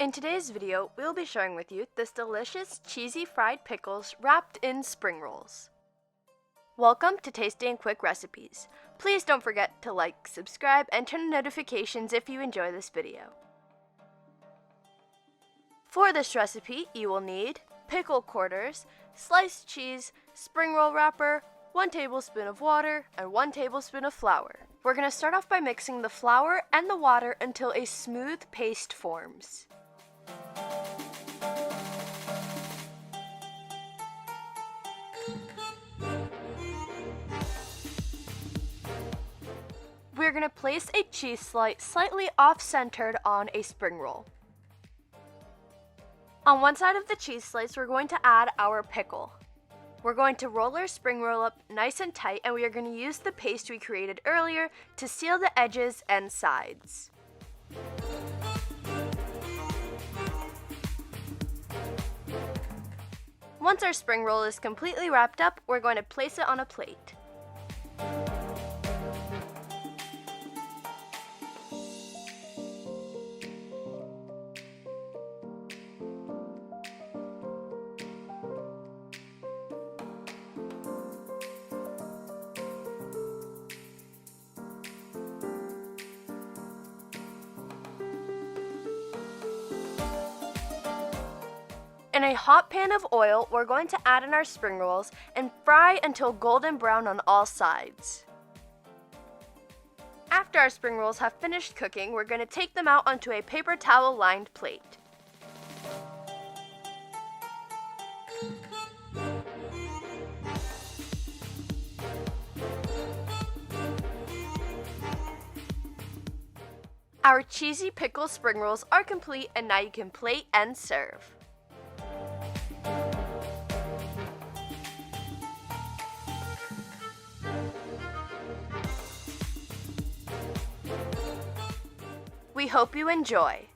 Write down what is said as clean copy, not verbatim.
In today's video, we'll be sharing with you this delicious cheesy fried pickles wrapped in spring rolls. Welcome to Tasty and Quick Recipes. Please don't forget to like, subscribe, and turn on notifications if you enjoy this video. For this recipe, you will need pickle quarters, sliced cheese, spring roll wrapper, 1 tablespoon of water, and 1 tablespoon of flour. We're going to start off by mixing the flour and the water until a smooth paste forms. We're going to place a cheese slice slightly off-centered on a spring roll. On one side of the cheese slice, we're going to add our pickle. We're going to roll our spring roll up nice and tight, and we are going to use the paste we created earlier to seal the edges and sides. Once our spring roll is completely wrapped up, we're going to place it on a plate. In a hot pan of oil, we're going to add in our spring rolls and fry until golden brown on all sides. After our spring rolls have finished cooking, we're going to take them out onto a paper towel lined plate. Our cheesy pickle spring rolls are complete, and now you can plate and serve. We hope you enjoy.